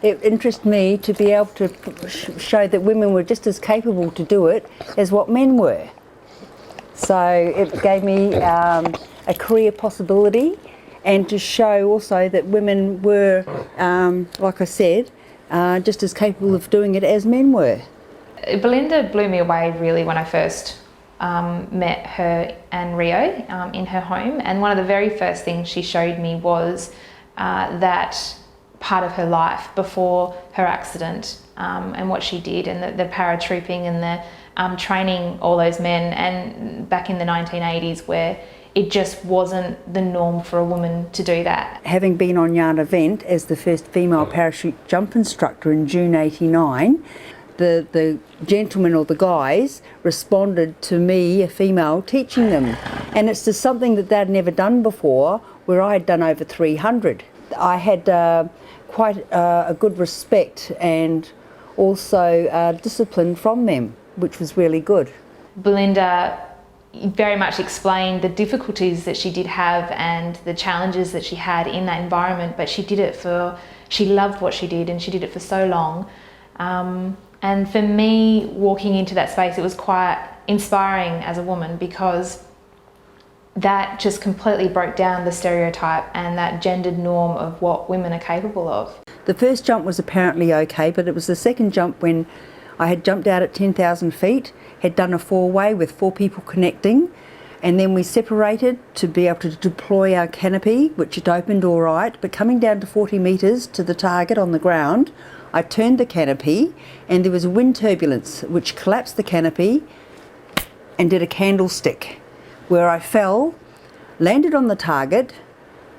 it interested me to be able to show that women were just as capable to do it as what men were. So it gave me a career possibility, and to show also that women were, like I said, just as capable of doing it as men were. Billinda blew me away really when I first met her and Rio in her home, and one of the very first things she showed me was that part of her life before her accident, and what she did, and the paratrooping and the training all those men, and back in the 1980s where it just wasn't the norm for a woman to do that. Having been on Yarn Event as the first female parachute jump instructor in June '89, the gentlemen or the guys responded to me, a female, teaching them. And it's just something that they'd never done before, where I had done over 300. I had quite a good respect and also discipline from them, which was really good. Billinda very much explained the difficulties that she did have and the challenges that she had in that environment, but she did it she loved what she did, and she did it for so long. And for me, walking into that space, it was quite inspiring as a woman, because that just completely broke down the stereotype and that gendered norm of what women are capable of. The first jump was apparently okay, but it was the second jump when I had jumped out at 10,000 feet, had done a four-way with 4 people connecting, and then we separated to be able to deploy our canopy, which it opened all right, but coming down to 40 metres to the target on the ground, I turned the canopy and there was a wind turbulence which collapsed the canopy and did a candlestick, where I fell, landed on the target,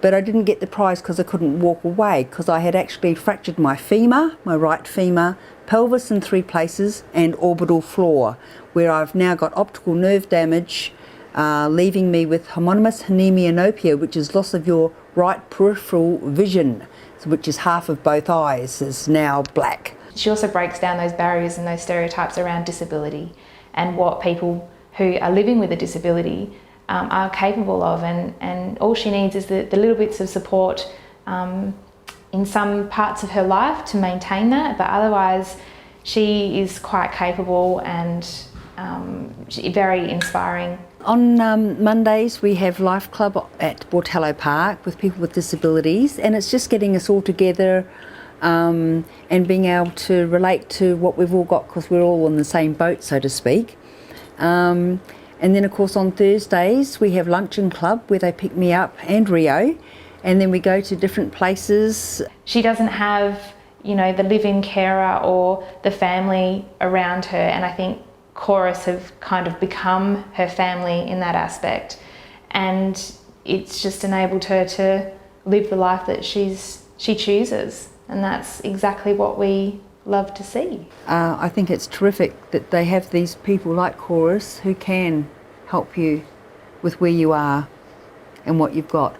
but I didn't get the prize because I couldn't walk away, because I had actually fractured my femur, my right femur, pelvis in 3 places, and orbital floor, where I've now got optical nerve damage, leaving me with homonymous hemianopia, which is loss of your right peripheral vision, which is half of both eyes is now black. She also breaks down those barriers and those stereotypes around disability and what people who are living with a disability are capable of, and all she needs is the little bits of support in some parts of her life to maintain that, but otherwise she is quite capable and very inspiring. On Mondays we have Life Club at Bortello Park with people with disabilities, and it's just getting us all together and being able to relate to what we've all got, because we're all in the same boat, so to speak. And then of course on Thursdays we have Luncheon Club where they pick me up and Rio, and then we go to different places. She doesn't have, you know, the live-in carer or the family around her, and I think Chorus have kind of become her family in that aspect, and it's just enabled her to live the life that she chooses, and that's exactly what we love to see. I think it's terrific that they have these people like Chorus who can help you with where you are and what you've got.